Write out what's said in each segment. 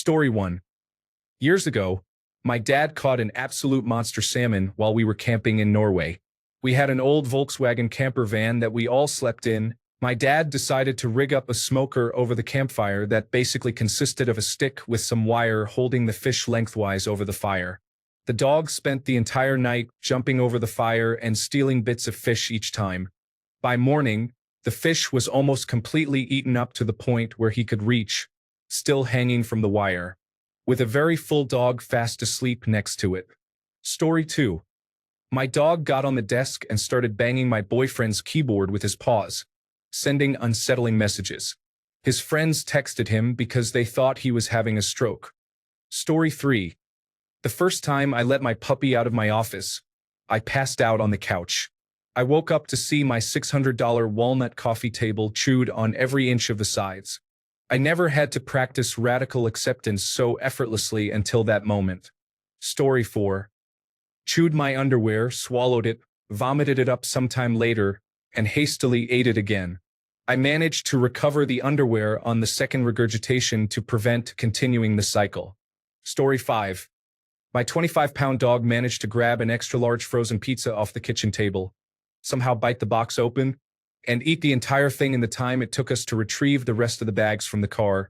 Story 1. Years ago, my dad caught an absolute monster salmon while we were camping in Norway. We had an old Volkswagen camper van that we all slept in. My dad decided to rig up a smoker over the campfire that basically consisted of a stick with some wire holding the fish lengthwise over the fire. The dog spent the entire night jumping over the fire and stealing bits of fish each time. By morning, the fish was almost completely eaten up to the point where he could reach, still hanging from the wire, with a very full dog fast asleep next to it. Story 2. My dog got on the desk and started banging my boyfriend's keyboard with his paws, sending unsettling messages. His friends texted him because they thought he was having a stroke. Story 3. The first time I let my puppy out of my office, I passed out on the couch. I woke up to see my $600 walnut coffee table chewed on every inch of the sides. I never had to practice radical acceptance so effortlessly until that moment. Story 4. Chewed my underwear, swallowed it, vomited it up sometime later, and hastily ate it again. I managed to recover the underwear on the second regurgitation to prevent continuing the cycle. Story 5. My 25-pound dog managed to grab an extra-large frozen pizza off the kitchen table, somehow bite the box open, and eat the entire thing in the time it took us to retrieve the rest of the bags from the car,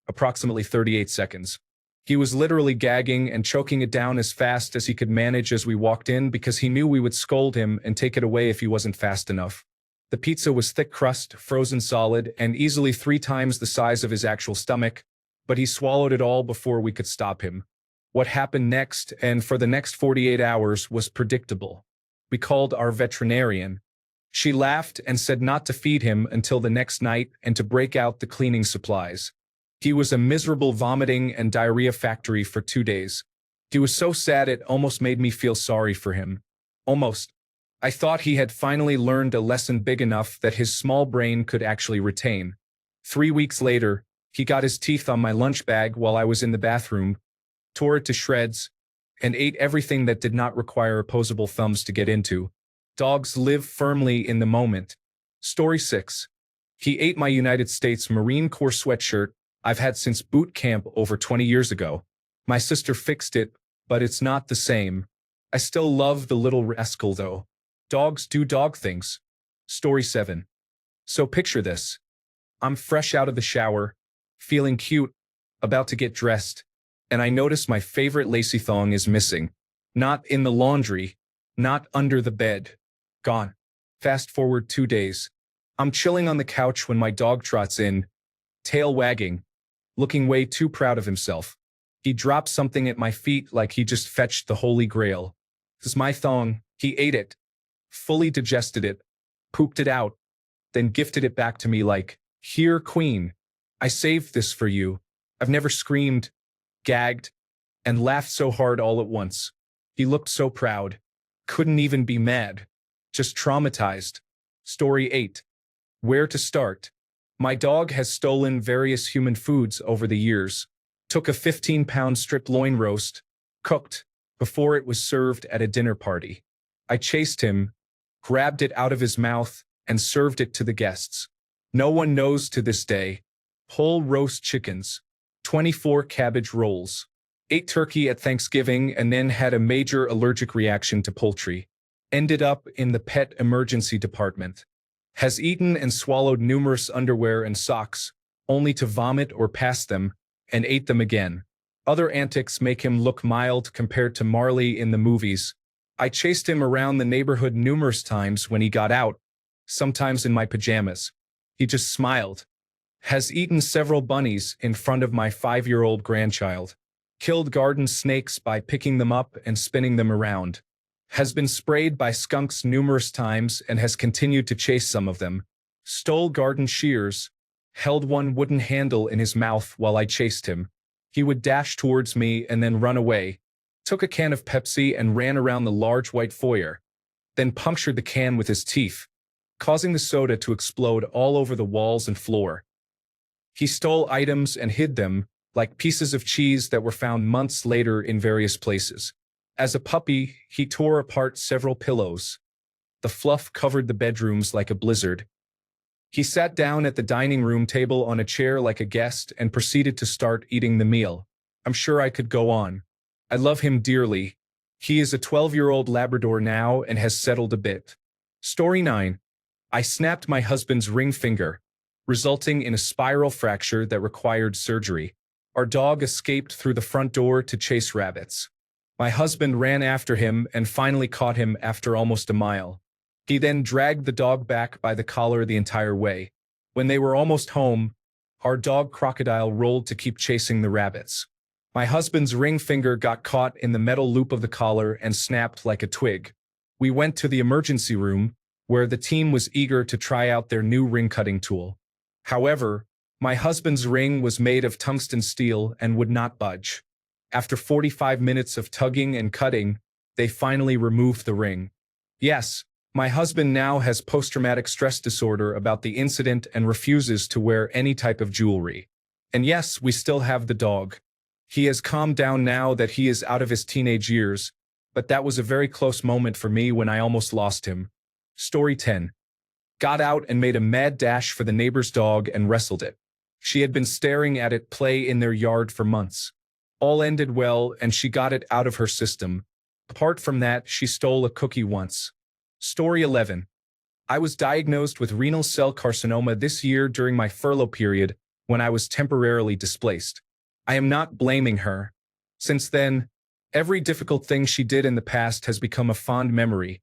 approximately 38 seconds. He was literally gagging and choking it down as fast as he could manage as we walked in because he knew we would scold him and take it away if he wasn't fast enough. The pizza was thick crust, frozen solid, and easily 3 times the size of his actual stomach, but he swallowed it all before we could stop him. What happened next, and for the next 48 hours, was predictable. We called our veterinarian. She laughed and said not to feed him until the next night and to break out the cleaning supplies. He was a miserable vomiting and diarrhea factory for 2 days. He was so sad it almost made me feel sorry for him. Almost. I thought he had finally learned a lesson big enough that his small brain could actually retain. 3 weeks later, he got his teeth on my lunch bag while I was in the bathroom, tore it to shreds, and ate everything that did not require opposable thumbs to get into. Dogs live firmly in the moment. Story 6. He ate my United States Marine Corps sweatshirt I've had since boot camp over 20 years ago. My sister fixed it, but it's not the same. I still love the little rascal though. Dogs do dog things. Story 7. So picture this. I'm fresh out of the shower, feeling cute, about to get dressed, and I notice my favorite lacy thong is missing. Not in the laundry, not under the bed. Gone. Fast forward 2 days. I'm chilling on the couch when my dog trots in, tail wagging, looking way too proud of himself. He drops something at my feet like he just fetched the Holy Grail. This is my thong. He ate it, fully digested it, pooped it out, then gifted it back to me like, "Here, queen. I saved this for you." I've never screamed, gagged, and laughed so hard all at once. He looked so proud. Couldn't even be mad. Just traumatized. Story 8. Where to start? My dog has stolen various human foods over the years. Took a 15-pound strip loin roast, cooked, before it was served at a dinner party. I chased him, grabbed it out of his mouth, and served it to the guests. No one knows to this day. Whole roast chickens, 24 cabbage rolls, ate turkey at Thanksgiving and then had a major allergic reaction to poultry. Ended up in the pet emergency department. Has eaten and swallowed numerous underwear and socks, only to vomit or pass them, and ate them again. Other antics make him look mild compared to Marley in the movies. I chased him around the neighborhood numerous times when he got out, sometimes in my pajamas. He just smiled. Has eaten several bunnies in front of my 5-year-old grandchild. Killed garden snakes by picking them up and spinning them around. Has been sprayed by skunks numerous times and has continued to chase some of them. Stole garden shears, held one wooden handle in his mouth while I chased him. He would dash towards me and then run away. Took a can of Pepsi and ran around the large white foyer, then punctured the can with his teeth, causing the soda to explode all over the walls and floor. He stole items and hid them, like pieces of cheese that were found months later in various places. As a puppy, he tore apart several pillows. The fluff covered the bedrooms like a blizzard. He sat down at the dining room table on a chair like a guest and proceeded to start eating the meal. I'm sure I could go on. I love him dearly. He is a 12-year-old Labrador now and has settled a bit. Story 9. I snapped my husband's ring finger, resulting in a spiral fracture that required surgery. Our dog escaped through the front door to chase rabbits. My husband ran after him and finally caught him after almost a mile. He then dragged the dog back by the collar the entire way. When they were almost home, our dog Crocodile rolled to keep chasing the rabbits. My husband's ring finger got caught in the metal loop of the collar and snapped like a twig. We went to the emergency room, where the team was eager to try out their new ring-cutting tool. However, my husband's ring was made of tungsten steel and would not budge. After 45 minutes of tugging and cutting, they finally removed the ring. Yes, my husband now has post-traumatic stress disorder about the incident and refuses to wear any type of jewelry. And yes, we still have the dog. He has calmed down now that he is out of his teenage years, but that was a very close moment for me when I almost lost him. Story 10. Got out and made a mad dash for the neighbor's dog and wrestled it. She had been staring at it play in their yard for months. All ended well and she got it out of her system. Apart from that, she stole a cookie once. Story 11. I was diagnosed with renal cell carcinoma this year during my furlough period when I was temporarily displaced. I am not blaming her. Since then, every difficult thing she did in the past has become a fond memory,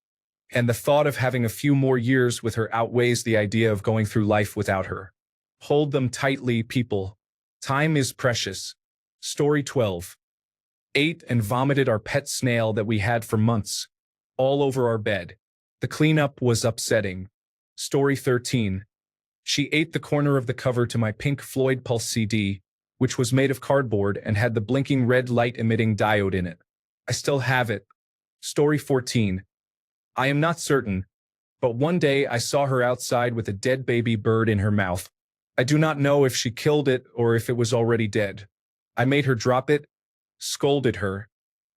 and the thought of having a few more years with her outweighs the idea of going through life without her. Hold them tightly, people. Time is precious. Story 12. Ate and vomited our pet snail that we had for months, all over our bed. The cleanup was upsetting. Story 13. She ate the corner of the cover to my Pink Floyd Pulse CD, which was made of cardboard and had the blinking red light-emitting diode in it. I still have it. Story 14. I am not certain, but one day I saw her outside with a dead baby bird in her mouth. I do not know if she killed it or if it was already dead. I made her drop it, scolded her,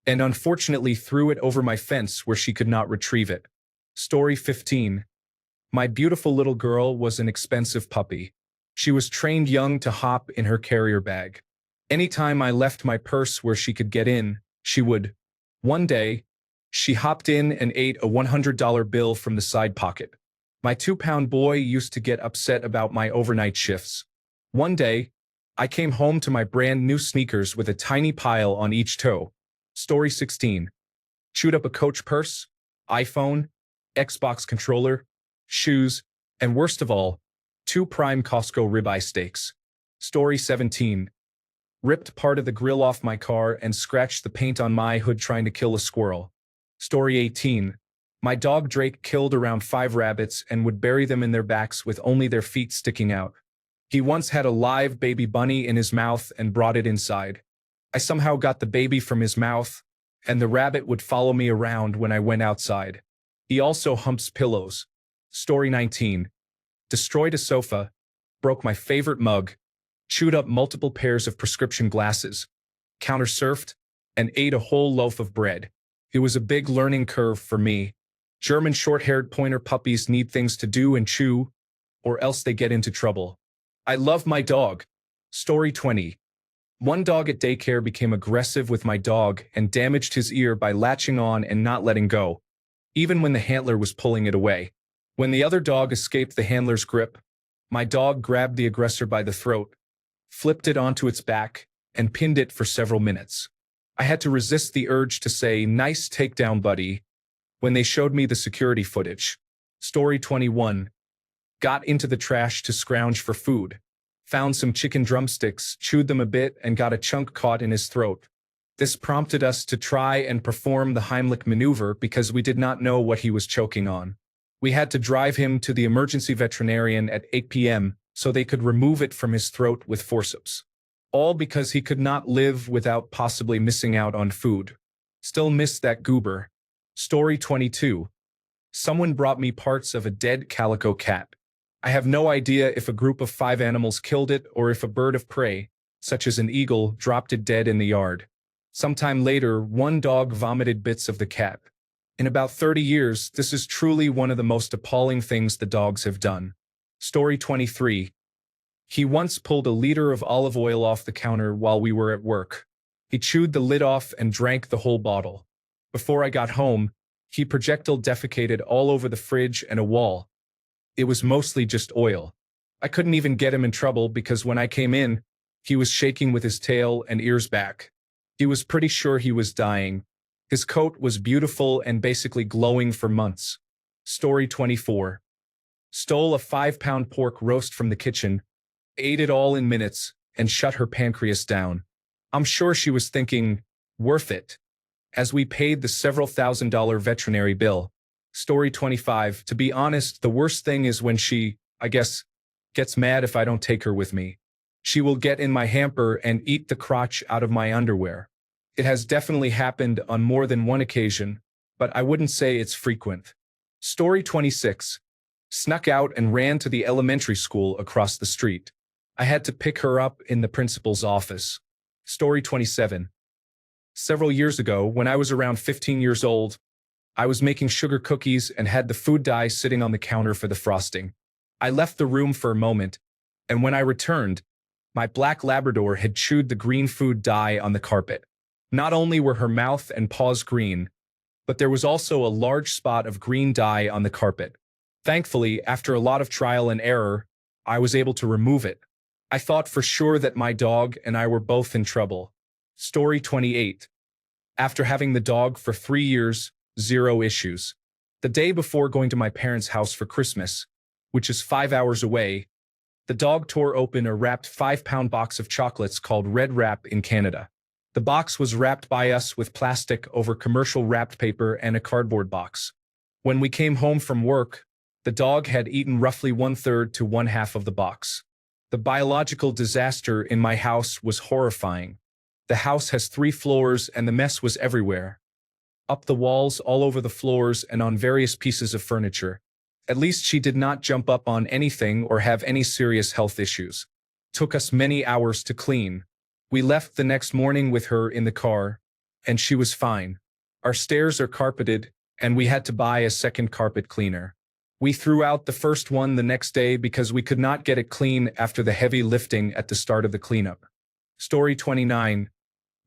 and unfortunately threw it over my fence where she could not retrieve it. Story 15. My beautiful little girl was an expensive puppy. She was trained young to hop in her carrier bag. Anytime I left my purse where she could get in, she would. One day, she hopped in and ate a $100 bill from the side pocket. My 2-pound boy used to get upset about my overnight shifts. One day, I came home to my brand new sneakers with a tiny pile on each toe. Story 16. Chewed up a Coach purse, iPhone, Xbox controller, shoes, and worst of all, 2 prime Costco ribeye steaks. Story 17. Ripped part of the grill off my car and scratched the paint on my hood trying to kill a squirrel. Story 18. My dog Drake killed around 5 rabbits and would bury them in their backs with only their feet sticking out. He once had a live baby bunny in his mouth and brought it inside. I somehow got the baby from his mouth, and the rabbit would follow me around when I went outside. He also humps pillows. Story 19. Destroyed a sofa, broke my favorite mug, chewed up multiple pairs of prescription glasses, counter-surfed, and ate a whole loaf of bread. It was a big learning curve for me. German short-haired pointer puppies need things to do and chew, or else they get into trouble. I love my dog. Story 20. One dog at daycare became aggressive with my dog and damaged his ear by latching on and not letting go, even when the handler was pulling it away. When the other dog escaped the handler's grip, my dog grabbed the aggressor by the throat, flipped it onto its back, and pinned it for several minutes. I had to resist the urge to say, "Nice takedown, buddy," when they showed me the security footage. Story 21. Got into the trash to scrounge for food. Found some chicken drumsticks, chewed them a bit, and got a chunk caught in his throat. This prompted us to try and perform the Heimlich maneuver because we did not know what he was choking on. We had to drive him to the emergency veterinarian at 8 p.m. so they could remove it from his throat with forceps. All because he could not live without possibly missing out on food. Still miss that goober. Story 22. Someone brought me parts of a dead calico cat. I have no idea if a group of 5 animals killed it or if a bird of prey, such as an eagle, dropped it dead in the yard. Sometime later, one dog vomited bits of the cat. In about 30 years, this is truly one of the most appalling things the dogs have done. Story 23. He once pulled a liter of olive oil off the counter while we were at work. He chewed the lid off and drank the whole bottle. Before I got home, he projectile defecated all over the fridge and a wall. It was mostly just oil. I couldn't even get him in trouble because when I came in, he was shaking with his tail and ears back. He was pretty sure he was dying. His coat was beautiful and basically glowing for months. Story 24. Stole a 5-pound pork roast from the kitchen, ate it all in minutes, and shut her pancreas down. I'm sure she was thinking, worth it, as we paid the several $1,000 veterinary bill. Story 25. To be honest, the worst thing is when she, I guess, gets mad if I don't take her with me. She will get in my hamper and eat the crotch out of my underwear. It has definitely happened on more than one occasion, but I wouldn't say it's frequent. Story 26. Snuck out and ran to the elementary school across the street. I had to pick her up in the principal's office. Story 27. Several years ago, when I was around 15 years old, I was making sugar cookies and had the food dye sitting on the counter for the frosting. I left the room for a moment, and when I returned, my black Labrador had chewed the green food dye on the carpet. Not only were her mouth and paws green, but there was also a large spot of green dye on the carpet. Thankfully, after a lot of trial and error, I was able to remove it. I thought for sure that my dog and I were both in trouble. Story 28. After having the dog for 3 years, 0 issues. The day before going to my parents' house for Christmas, which is 5 hours away, the dog tore open a wrapped 5-pound box of chocolates called Red Wrap in Canada. The box was wrapped by us with plastic over commercial wrapped paper and a cardboard box. When we came home from work, the dog had eaten roughly 1/3 to 1/2 of the box. The biological disaster in my house was horrifying. The house has 3 floors and the mess was everywhere. Up the walls, all over the floors, and on various pieces of furniture. At least she did not jump up on anything or have any serious health issues. Took us many hours to clean. We left the next morning with her in the car, and she was fine. Our stairs are carpeted, and we had to buy a second carpet cleaner. We threw out the first one the next day because we could not get it clean after the heavy lifting at the start of the cleanup. Story 29.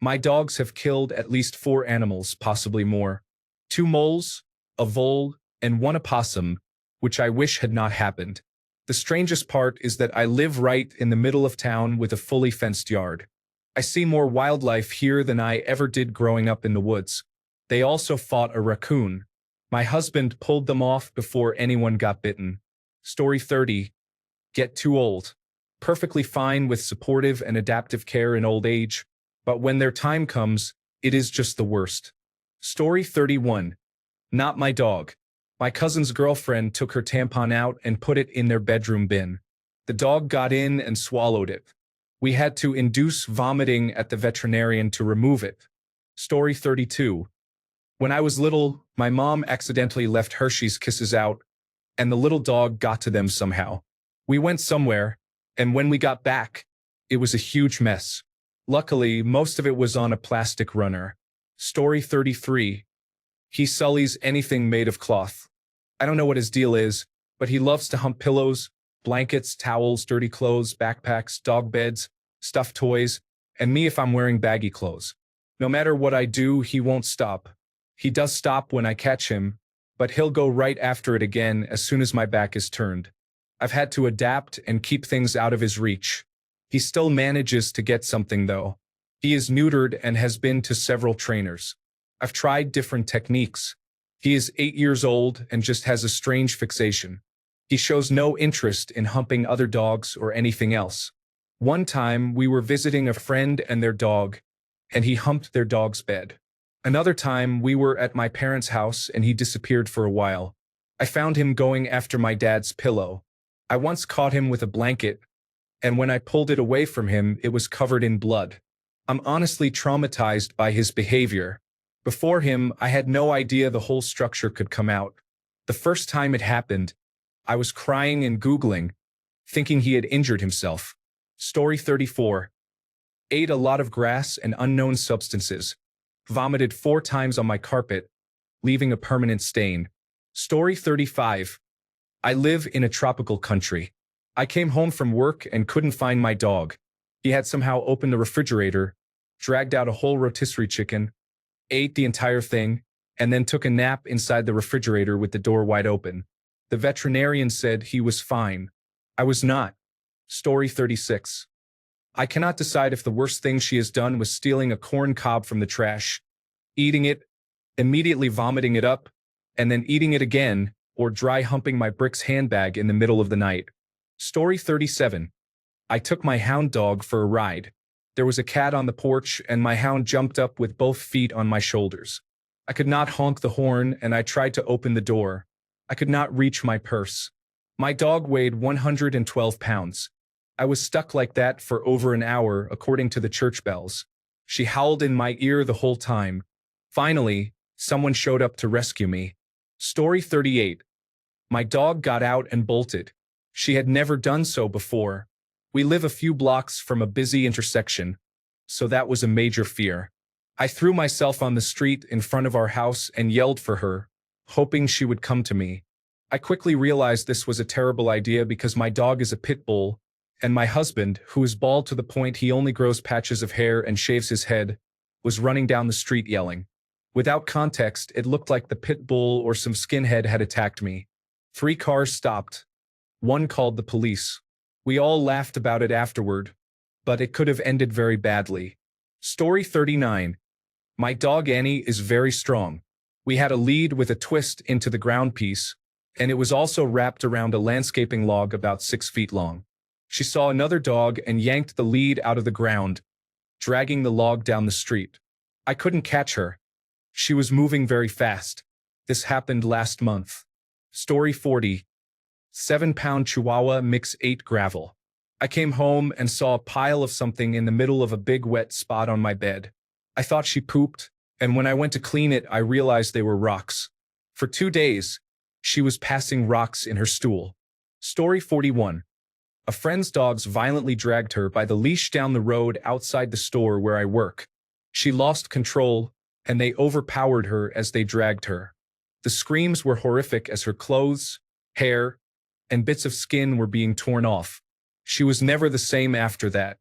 My dogs have killed at least 4 animals, possibly more. 2 moles, a vole, and 1 opossum, which I wish had not happened. The strangest part is that I live right in the middle of town with a fully fenced yard. I see more wildlife here than I ever did growing up in the woods. They also fought a raccoon. My husband pulled them off before anyone got bitten. Story 30. Get too old. Perfectly fine with supportive and adaptive care in old age, but when their time comes, it is just the worst. Story 31. Not my dog. My cousin's girlfriend took her tampon out and put it in their bedroom bin. The dog got in and swallowed it. We had to induce vomiting at the veterinarian to remove it. Story 32. When I was little, my mom accidentally left Hershey's Kisses out, and the little dog got to them somehow. We went somewhere, and when we got back, it was a huge mess. Luckily, most of it was on a plastic runner. Story 33. He sullies anything made of cloth. I don't know what his deal is, but he loves to hump pillows, blankets, towels, dirty clothes, backpacks, dog beds, stuffed toys, and me if I'm wearing baggy clothes. No matter what I do, he won't stop. He does stop when I catch him, but he'll go right after it again as soon as my back is turned. I've had to adapt and keep things out of his reach. He still manages to get something though. He is neutered and has been to several trainers. I've tried different techniques. He is 8 years old and just has a strange fixation. He shows no interest in humping other dogs or anything else. One time, we were visiting a friend and their dog, and he humped their dog's bed. Another time, we were at my parents' house and he disappeared for a while. I found him going after my dad's pillow. I once caught him with a blanket, and when I pulled it away from him, it was covered in blood. I'm honestly traumatized by his behavior. Before him, I had no idea the whole structure could come out. The first time it happened, I was crying and Googling, thinking he had injured himself. Story 34. Ate a lot of grass and unknown substances. Vomited 4 times on my carpet, leaving a permanent stain. Story 35. I live in a tropical country. I came home from work and couldn't find my dog. He had somehow opened the refrigerator, dragged out a whole rotisserie chicken, ate the entire thing, and then took a nap inside the refrigerator with the door wide open. The veterinarian said he was fine. I was not. Story 36. I cannot decide if the worst thing she has done was stealing a corn cob from the trash, eating it, immediately vomiting it up, and then eating it again, or dry humping my brick's handbag in the middle of the night. Story 37. I took my hound dog for a ride. There was a cat on the porch, and my hound jumped up with both feet on my shoulders. I could not honk the horn, and I tried to open the door. I could not reach my purse. My dog weighed 112 pounds. I was stuck like that for over an hour, according to the church bells. She howled in my ear the whole time. Finally, someone showed up to rescue me. Story 38. My dog got out and bolted. She had never done so before. We live a few blocks from a busy intersection, so that was a major fear. I threw myself on the street in front of our house and yelled for her, hoping she would come to me. I quickly realized this was a terrible idea because my dog is a pit bull, and my husband, who is bald to the point he only grows patches of hair and shaves his head, was running down the street yelling. Without context, it looked like the pit bull or some skinhead had attacked me. 3 cars stopped. 1 called the police. We all laughed about it afterward, but it could have ended very badly. Story 39. My dog Annie is very strong. We had a lead with a twist into the ground piece, and it was also wrapped around a landscaping log about 6 feet long. She saw another dog and yanked the lead out of the ground, dragging the log down the street. I couldn't catch her. She was moving very fast. This happened last month. Story 40. 7-pound Chihuahua mix 8 gravel. I came home and saw a pile of something in the middle of a big wet spot on my bed. I thought she pooped, and when I went to clean it, I realized they were rocks. For 2 days, she was passing rocks in her stool. Story 41. A friend's dogs violently dragged her by the leash down the road outside the store where I work. She lost control, and they overpowered her as they dragged her. The screams were horrific as her clothes, hair, and bits of skin were being torn off. She was never the same after that.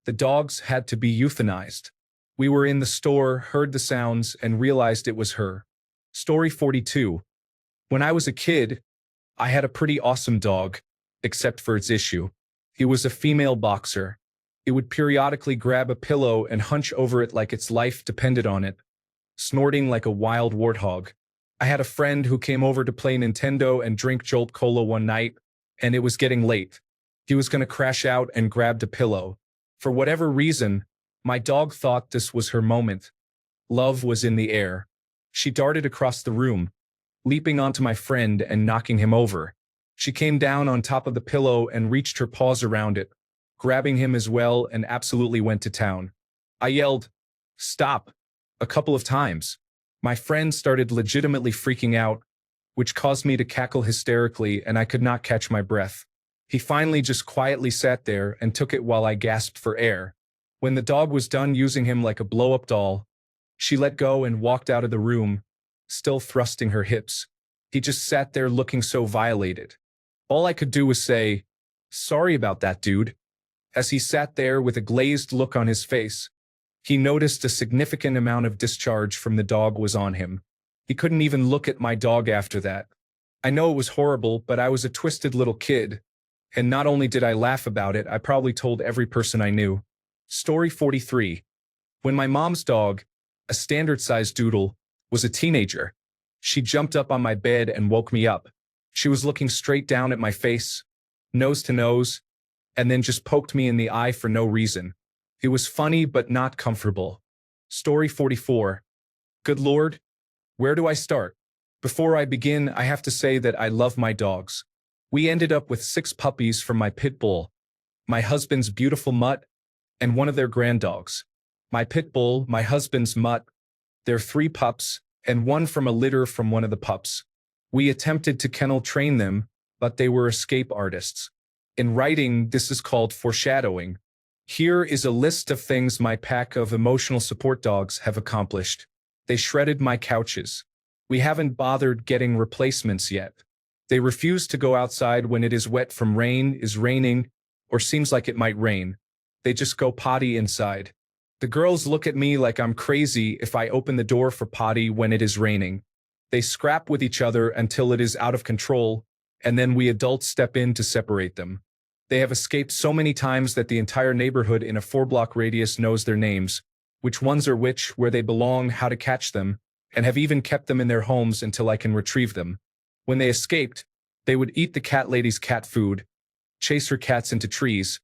The dogs had to be euthanized. We were in the store, heard the sounds, and realized it was her. Story 42. When I was a kid, I had a pretty awesome dog, except for its issue. It was a female boxer. It would periodically grab a pillow and hunch over it like its life depended on it, snorting like a wild warthog. I had a friend who came over to play Nintendo and drink Jolt Cola one night, and it was getting late. He was going to crash out and grabbed a pillow. For whatever reason, my dog thought this was her moment. Love was in the air. She darted across the room, leaping onto my friend and knocking him over. She came down on top of the pillow and reached her paws around it, grabbing him as well, and absolutely went to town. I yelled, "Stop," a couple of times. My friend started legitimately freaking out, which caused me to cackle hysterically, and I could not catch my breath. He finally just quietly sat there and took it while I gasped for air. When the dog was done using him like a blow-up doll, she let go and walked out of the room, still thrusting her hips. He just sat there looking so violated. All I could do was say, "Sorry about that, dude." As he sat there with a glazed look on his face, he noticed a significant amount of discharge from the dog was on him. He couldn't even look at my dog after that. I know it was horrible, but I was a twisted little kid, and not only did I laugh about it, I probably told every person I knew. Story 43. When my mom's dog, a standard-sized doodle, was a teenager, she jumped up on my bed and woke me up. She was looking straight down at my face, nose to nose, and then just poked me in the eye for no reason. It was funny but not comfortable. Story 44. Good Lord, where do I start? Before I begin, I have to say that I love my dogs. We ended up with 6 puppies from my pit bull, my husband's beautiful mutt, and one of their granddogs. My pit bull, my husband's mutt, their 3 pups, and one from a litter from one of the pups. We attempted to kennel train them, but they were escape artists. In writing, this is called foreshadowing. Here is a list of things my pack of emotional support dogs have accomplished. They shredded my couches. We haven't bothered getting replacements yet. They refuse to go outside when it is wet from rain, is raining, or seems like it might rain. They just go potty inside. The girls look at me like I'm crazy if I open the door for potty when it is raining. They scrap with each other until it is out of control, and then we adults step in to separate them. They have escaped so many times that the entire neighborhood in a 4-block radius knows their names, which ones are which, where they belong, how to catch them, and have even kept them in their homes until I can retrieve them. When they escaped, they would eat the cat lady's cat food, chase her cats into trees,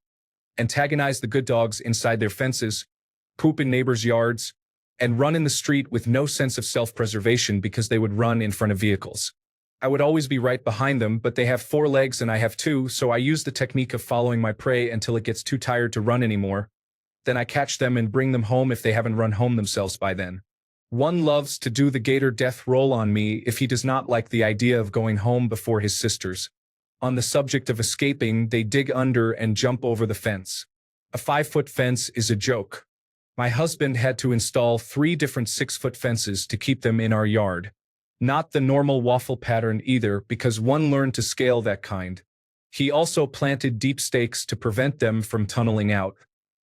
antagonize the good dogs inside their fences, poop in neighbors' yards, and run in the street with no sense of self-preservation because they would run in front of vehicles. I would always be right behind them, but they have 4 legs and I have 2, so I use the technique of following my prey until it gets too tired to run anymore. Then I catch them and bring them home if they haven't run home themselves by then. One loves to do the gator death roll on me if he does not like the idea of going home before his sisters. On the subject of escaping, they dig under and jump over the fence. A 5-foot fence is a joke. My husband had to install 3 different 6-foot fences to keep them in our yard. Not the normal waffle pattern either, because one learned to scale that kind. He also planted deep stakes to prevent them from tunneling out.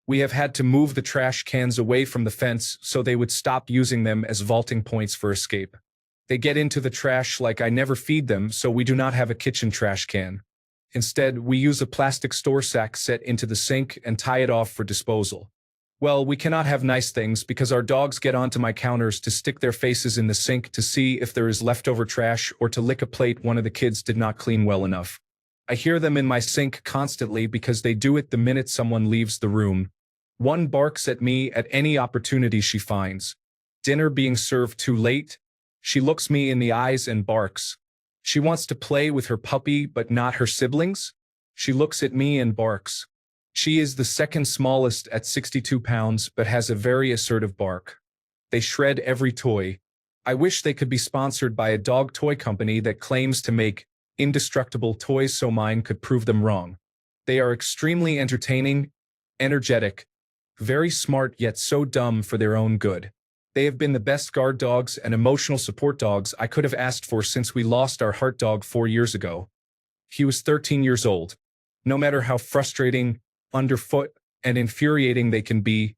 We have had to move the trash cans away from the fence so they would stop using them as vaulting points for escape. They get into the trash like I never feed them, so we do not have a kitchen trash can. Instead, we use a plastic store sack set into the sink and tie it off for disposal. Well, we cannot have nice things because our dogs get onto my counters to stick their faces in the sink to see if there is leftover trash or to lick a plate one of the kids did not clean well enough. I hear them in my sink constantly because they do it the minute someone leaves the room. One barks at me at any opportunity she finds. Dinner being served too late, she looks me in the eyes and barks. She wants to play with her puppy but not her siblings. She looks at me and barks. She is the second smallest at 62 pounds but has a very assertive bark. They shred every toy. I wish they could be sponsored by a dog toy company that claims to make indestructible toys so mine could prove them wrong. They are extremely entertaining, energetic, very smart yet so dumb for their own good. They have been the best guard dogs and emotional support dogs I could have asked for since we lost our heart dog 4 years ago. He was 13 years old. No matter how frustrating, underfoot, and infuriating they can be,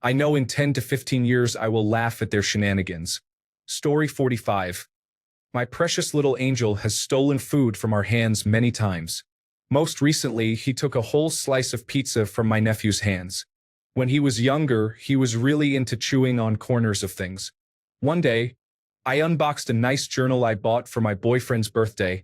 I know in 10 to 15 years I will laugh at their shenanigans. Story 45. My precious little angel has stolen food from our hands many times. Most recently, he took a whole slice of pizza from my nephew's hands. When he was younger, he was really into chewing on corners of things. One day, I unboxed a nice journal I bought for my boyfriend's birthday,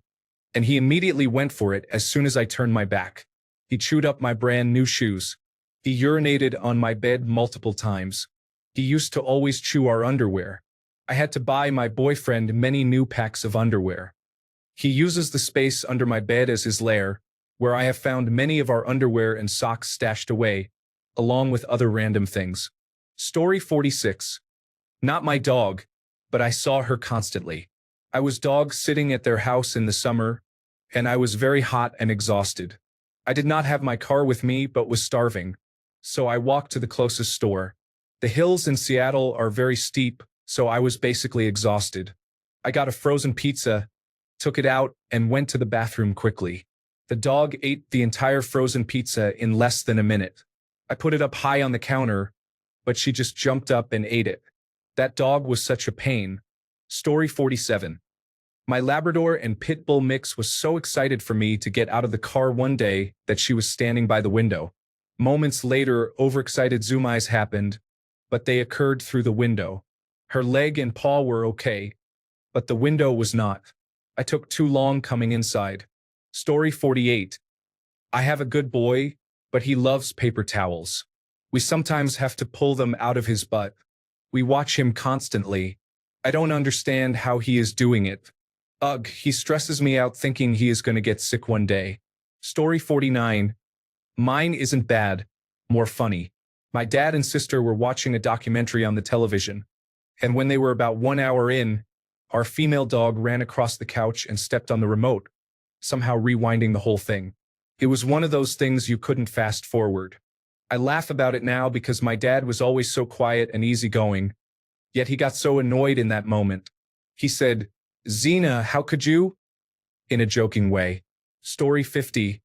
and he immediately went for it as soon as I turned my back. He chewed up my brand new shoes. He urinated on my bed multiple times. He used to always chew our underwear. I had to buy my boyfriend many new packs of underwear. He uses the space under my bed as his lair, where I have found many of our underwear and socks stashed away, along with other random things. Story 46. Not my dog, but I saw her constantly. I was dog sitting at their house in the summer, and I was very hot and exhausted. I did not have my car with me but was starving, so I walked to the closest store. The hills in Seattle are very steep, so I was basically exhausted. I got a frozen pizza, took it out, and went to the bathroom quickly. The dog ate the entire frozen pizza in less than a minute. I put it up high on the counter, but she just jumped up and ate it. That dog was such a pain. Story 47. My Labrador and Pit Bull mix was so excited for me to get out of the car one day that she was standing by the window. Moments later, overexcited zoom eyes happened, but they occurred through the window. Her leg and paw were okay, but the window was not. I took too long coming inside. Story 48. I have a good boy, but he loves paper towels. We sometimes have to pull them out of his butt. We watch him constantly. I don't understand how he is doing it. Ugh, he stresses me out thinking he is going to get sick one day. Story 49. Mine isn't bad, more funny. My dad and sister were watching a documentary on the television, and when they were about 1 hour in, our female dog ran across the couch and stepped on the remote, somehow rewinding the whole thing. It was one of those things you couldn't fast forward. I laugh about it now because my dad was always so quiet and easygoing, yet he got so annoyed in that moment. He said, "Zena, how could you?" in a joking way. Story 50.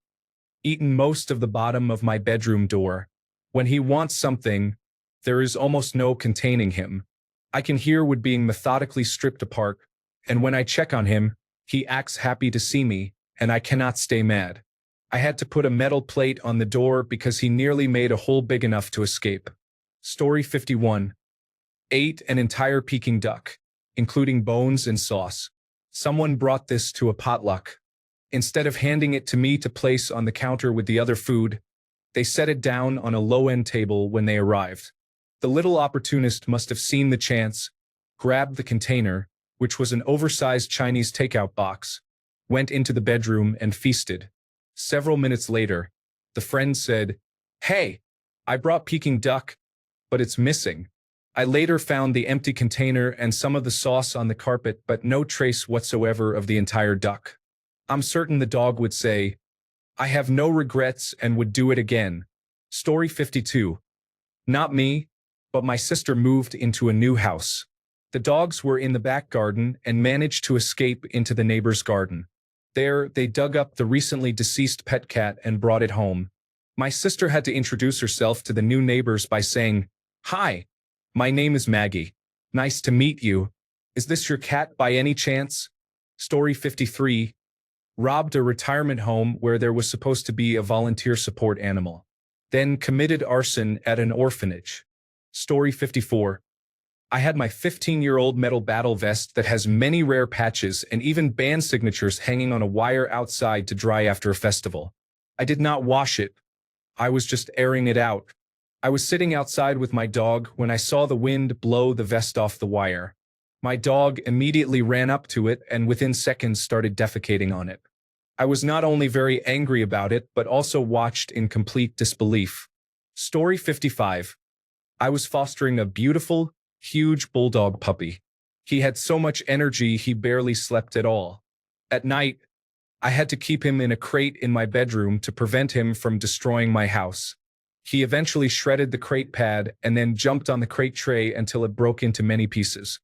Eaten most of the bottom of my bedroom door. When he wants something, There is almost no containing him. I can hear wood being methodically stripped apart, and when I check on him, he acts happy to see me, and I cannot stay mad. I had to put a metal plate on the door because he nearly made a hole big enough to escape. Story 51. Ate an entire Peking duck, including bones and sauce. Someone brought this to a potluck. Instead of handing it to me to place on the counter with the other food, they set it down on a low-end table when they arrived. The little opportunist must have seen the chance, grabbed the container, which was an oversized Chinese takeout box, went into the bedroom and feasted. Several minutes later, the friend said, "Hey, I brought Peking duck, but it's missing." I later found the empty container and some of the sauce on the carpet, but no trace whatsoever of the entire duck. I'm certain the dog would say, "I have no regrets and would do it again." Story 52. Not me, but my sister moved into a new house. The dogs were in the back garden and managed to escape into the neighbor's garden. There, they dug up the recently deceased pet cat and brought it home. My sister had to introduce herself to the new neighbors by saying, "Hi, my name is Maggie. Nice to meet you. Is this your cat by any chance?" Story 53. Robbed a retirement home where there was supposed to be a volunteer support animal. Then committed arson at an orphanage. Story 54. I had my 15-year-old metal battle vest that has many rare patches and even band signatures hanging on a wire outside to dry after a festival. I did not wash it. I was just airing it out. I was sitting outside with my dog when I saw the wind blow the vest off the wire. My dog immediately ran up to it and within seconds started defecating on it. I was not only very angry about it, but also watched in complete disbelief. Story 55. I was fostering a beautiful, huge bulldog puppy. He had so much energy he barely slept at all. At night, I had to keep him in a crate in my bedroom to prevent him from destroying my house. He eventually shredded the crate pad and then jumped on the crate tray until it broke into many pieces.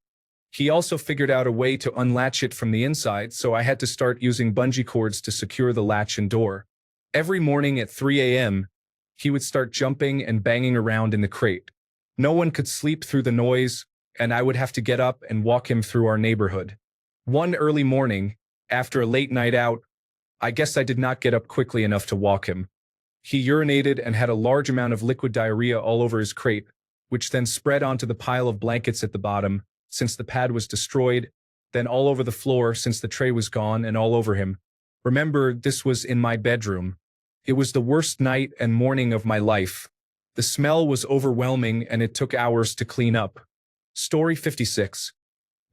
He also figured out a way to unlatch it from the inside, so I had to start using bungee cords to secure the latch and door. Every morning at 3 a.m., he would start jumping and banging around in the crate. No one could sleep through the noise, and I would have to get up and walk him through our neighborhood. One early morning, after a late night out, I guess I did not get up quickly enough to walk him. He urinated and had a large amount of liquid diarrhea all over his crate, which then spread onto the pile of blankets at the bottom, since the pad was destroyed, then all over the floor since the tray was gone and all over him. Remember, this was in my bedroom. It was the worst night and morning of my life. The smell was overwhelming and it took hours to clean up. Story 56.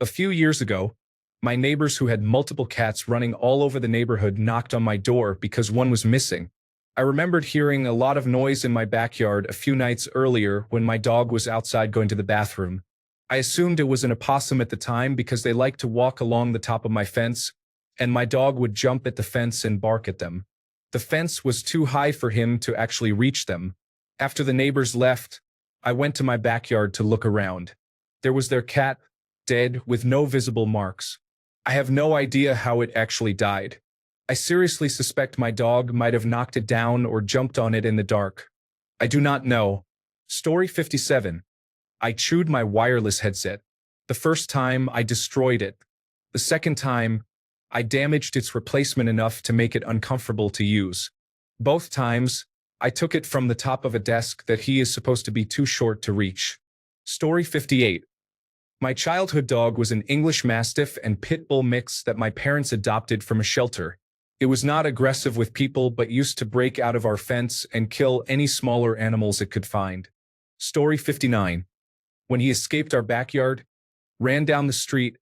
A few years ago, my neighbors who had multiple cats running all over the neighborhood knocked on my door because one was missing. I remembered hearing a lot of noise in my backyard a few nights earlier when my dog was outside going to the bathroom. I assumed it was an opossum at the time because they liked to walk along the top of my fence, and my dog would jump at the fence and bark at them. The fence was too high for him to actually reach them. After the neighbors left, I went to my backyard to look around. There was their cat, dead with no visible marks. I have no idea how it actually died. I seriously suspect my dog might have knocked it down or jumped on it in the dark. I do not know. Story 57. I chewed my wireless headset. The first time, I destroyed it. The second time, I damaged its replacement enough to make it uncomfortable to use. Both times, I took it from the top of a desk that he is supposed to be too short to reach. Story 58. My childhood dog was an English Mastiff and Pit Bull mix that my parents adopted from a shelter. It was not aggressive with people but used to break out of our fence and kill any smaller animals it could find. Story 59. When he escaped our backyard, ran down the street,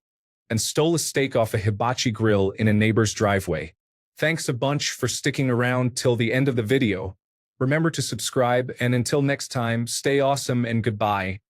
and stole a steak off a hibachi grill in a neighbor's driveway. Thanks a bunch for sticking around till the end of the video. Remember to subscribe, and until next time, stay awesome and goodbye.